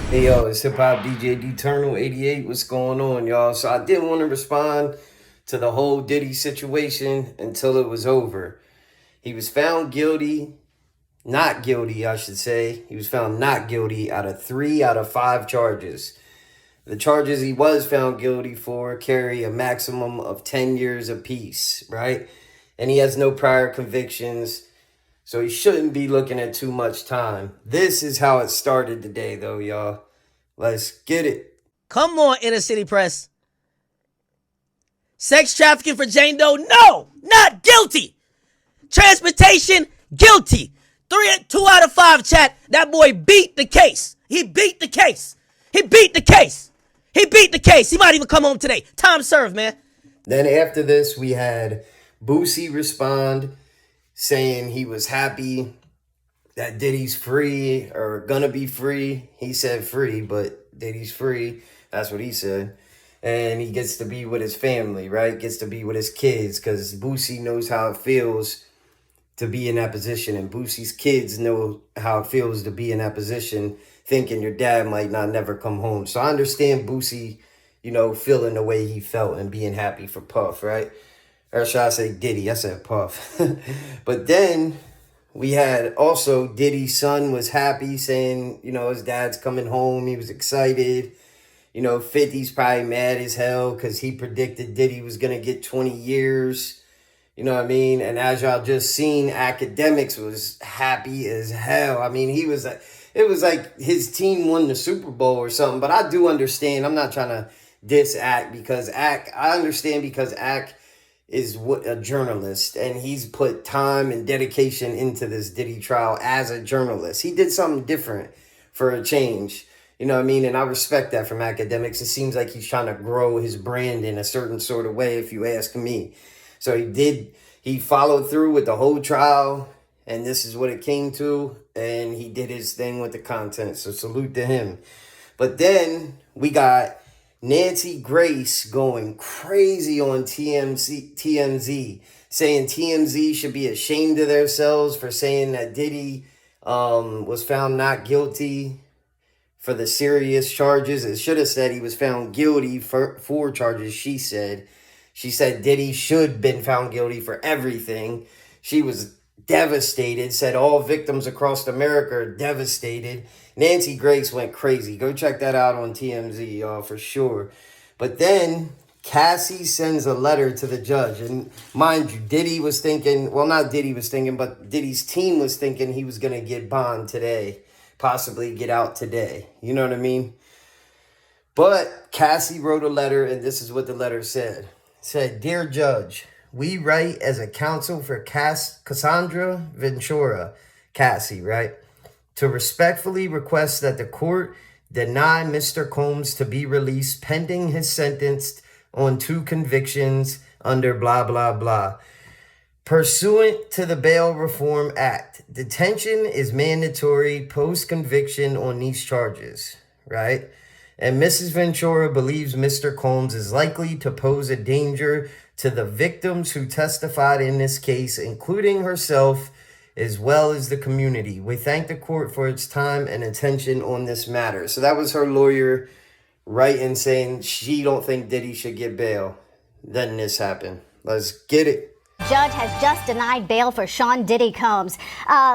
Hey yo, it's Hip Hop DJ Eternal 88. What's going on, y'all? So I didn't want to respond to the whole Diddy situation until it was over. He was found guilty, not guilty, I should say. He was found not guilty out of 3 out of 5 charges. The charges he was found guilty for carry a maximum of 10 years apiece, right? And he has no prior convictions. So he shouldn't be looking at too much time. This is how it started today, though, y'all. Let's get it. Come on, inner city press. Sex trafficking for Jane Doe? No, not guilty. Transportation? Guilty. 2 out of 5, chat. That boy beat the case. He beat the case. He beat the case. He beat the case. He might even come home today. Time served, man. Then after this, we had Boosie respond, saying he was happy that Diddy's free or gonna be free. He said free, but Diddy's free. That's what he said. And he gets to be with his family, right? Gets to be with his kids because Boosie knows how it feels to be in that position. And Boosie's kids know how it feels to be in that position, thinking your dad might not never come home. So I understand Boosie, feeling the way he felt and being happy for Puff, right? Or should I say Diddy? I said Puff. But then we had also Diddy's son was happy, saying, his dad's coming home. He was excited. 50's probably mad as hell because he predicted Diddy was going to get 20 years. You know what I mean? And as y'all just seen, Akademiks was happy as hell. I mean, it was like his team won the Super Bowl or something. But I do understand. I'm not trying to diss Ak because I understand because Ak is a journalist and he's put time and dedication into this Diddy trial as a journalist. He did something different for a change. You know what I mean? And I respect that from Akademiks. It seems like he's trying to grow his brand in a certain sort of way, if you ask me. So he followed through with the whole trial, and this is what it came to, and he did his thing with the content. So salute to him. But then we got Nancy Grace going crazy on TMZ, saying TMZ should be ashamed of themselves for saying that Diddy was found not guilty for the serious charges. It should have said he was found guilty for 4 charges, she said. She said Diddy should have been found guilty for everything. She was devastated, said all victims across America are devastated. Nancy Grace went crazy. Go check that out on TMZ, y'all, for sure. But then Cassie sends a letter to the judge. And mind you, Diddy was thinking, well, not Diddy was thinking, but Diddy's team was thinking he was going to get bond today, possibly get out today. You know what I mean? But Cassie wrote a letter, and this is what the letter said. It said, "Dear Judge, we write as a counsel for Cassandra Ventura," Cassie, right? "To respectfully request that the court deny Mr. Combs to be released pending his sentence on 2 convictions under blah, blah, blah. Pursuant to the Bail Reform Act, detention is mandatory post-conviction on these charges," right? "And Mrs. Ventura believes Mr. Combs is likely to pose a danger to the victims who testified in this case, including herself, as well as the community. We thank the court for its time and attention on this matter." So that was her lawyer writing, saying she don't think Diddy should get bail. Then this happened. Let's get it. Judge has just denied bail for Sean Diddy Combs.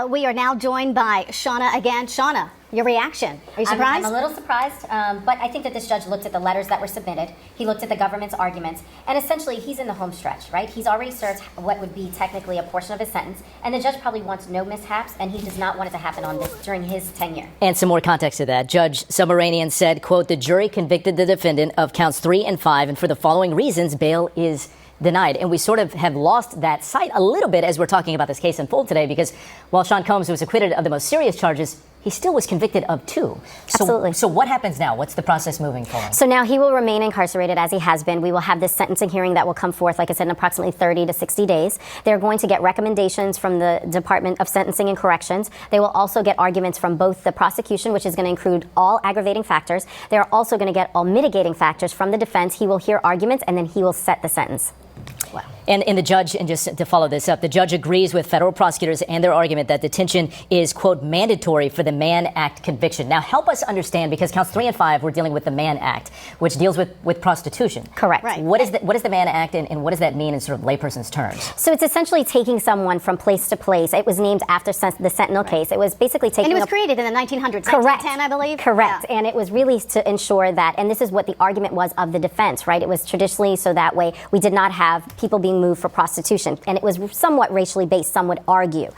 We are now joined by Shauna again. Shauna, your reaction. Are you surprised? I'm a little surprised, but I think that this judge looked at the letters that were submitted. He looked at the government's arguments, and essentially he's in the home stretch, right? He's already served what would be technically a portion of his sentence, and the judge probably wants no mishaps, and he does not want it to happen during his tenure. And some more context to that. Judge Subramanian said, quote, "The jury convicted the defendant of counts 3 and 5, and for the following reasons, bail is denied." And we sort of have lost that sight a little bit as we're talking about this case in full today, because while Sean Combs was acquitted of the most serious charges, he still was convicted of 2. Absolutely. So what happens now? What's the process moving forward? So now he will remain incarcerated as he has been. We will have this sentencing hearing that will come forth, like I said, in approximately 30 to 60 days. They're going to get recommendations from the Department of Sentencing and Corrections. They will also get arguments from both the prosecution, which is going to include all aggravating factors. They're also going to get all mitigating factors from the defense. He will hear arguments, and then he will set the sentence. Wow. And the judge, and just to follow this up, the judge agrees with federal prosecutors and their argument that detention is, quote, mandatory for the Mann Act conviction. Now, help us understand, because counts 3 and 5, we're dealing with the Mann Act, which deals with prostitution. Correct. Right. What is the Mann Act, and what does that mean in sort of layperson's terms? So it's essentially taking someone from place to place. It was named after the Sentinel case. It was basically taking... And it was created in the 1900s, Correct. 1910, I believe? Correct. Yeah. And it was really to ensure that, and this is what the argument was of the defense, right? It was traditionally so that way we did not have people being moved for prostitution. And it was somewhat racially based, some would argue.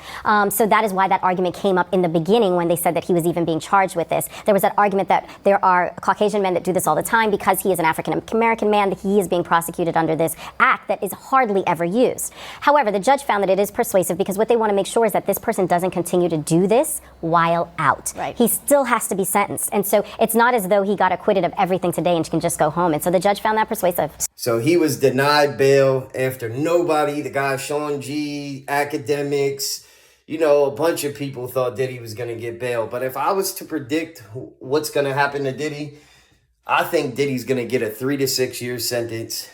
So that is why that argument came up in the beginning when they said that he was even being charged with this. There was that argument that there are Caucasian men that do this all the time because he is an African-American man, that he is being prosecuted under this act that is hardly ever used. However, the judge found that it is persuasive because what they want to make sure is that this person doesn't continue to do this while out. Right. He still has to be sentenced. And so it's not as though he got acquitted of everything today and can just go home. And so the judge found that persuasive. So he was denied bail after nobody, the guy Sean G, Akademiks, a bunch of people thought Diddy was going to get bail. But if I was to predict what's going to happen to Diddy, I think Diddy's going to get a 3 to 6 year sentence.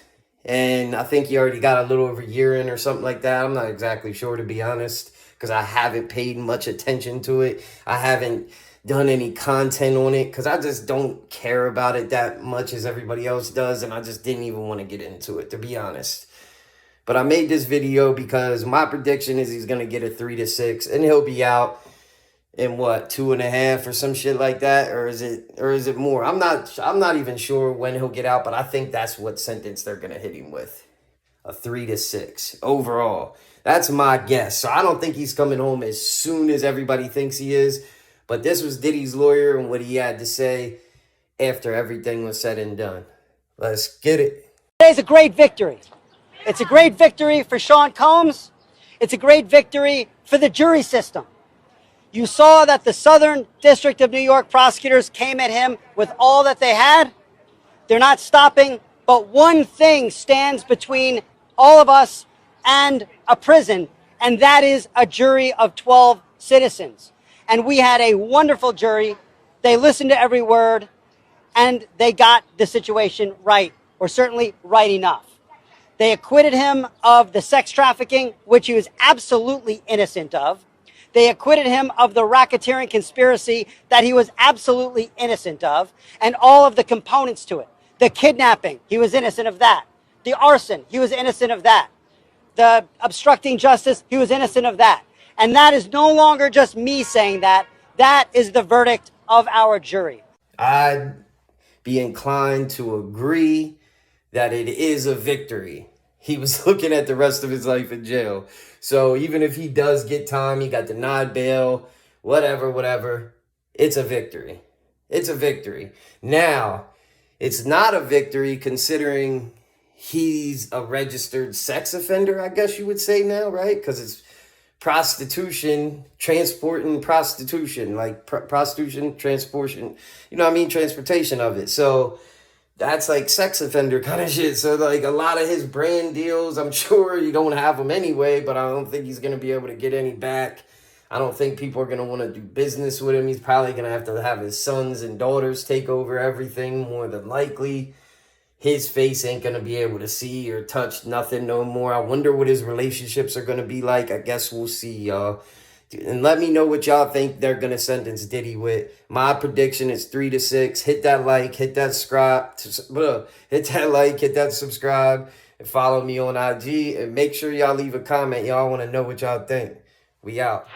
And I think he already got a little over a year in or something like that. I'm not exactly sure, to be honest, because I haven't paid much attention to it. I haven't done any content on it because I just don't care about it that much as everybody else does. And I just didn't even want to get into it, to be honest. But I made this video because my prediction is he's going to get a 3 to 6 and he'll be out in 2.5 or some shit like that. Or is it more? I'm not even sure when he'll get out, but I think that's what sentence they're going to hit him with. A 3 to 6 overall. That's my guess. So I don't think he's coming home as soon as everybody thinks he is. But this was Diddy's lawyer and what he had to say after everything was said and done. Let's get it. Today's a great victory. It's a great victory for Sean Combs. It's a great victory for the jury system. You saw that the Southern District of New York prosecutors came at him with all that they had. They're not stopping, but one thing stands between all of us and a prison, and that is a jury of 12 citizens. And we had a wonderful jury. They listened to every word, and they got the situation right, or certainly right enough. They acquitted him of the sex trafficking, which he was absolutely innocent of. They acquitted him of the racketeering conspiracy that he was absolutely innocent of, and all of the components to it. The kidnapping, he was innocent of that. The arson, he was innocent of that. The obstructing justice, he was innocent of that. And that is no longer just me saying that. That is the verdict of our jury. I'd be inclined to agree that it is a victory. He was looking at the rest of his life in jail. So even if he does get time, he got denied bail, whatever, it's a victory. It's a victory. Now, it's not a victory considering he's a registered sex offender, I guess you would say now, right? Because it's prostitution, transporting prostitution, like prostitution, transportation, transportation of it. So that's like sex offender kind of shit. So like a lot of his brand deals, I'm sure you don't have them anyway, but I don't think he's going to be able to get any back. I don't think people are going to want to do business with him. He's probably going to have his sons and daughters take over everything more than likely. His face ain't going to be able to see or touch nothing no more. I wonder what his relationships are going to be like. I guess we'll see, y'all. And let me know what y'all think they're going to sentence Diddy with. My prediction is 3 to 6. Hit that like, hit that subscribe, hit that subscribe, and follow me on IG. And make sure y'all leave a comment. Y'all want to know what y'all think. We out.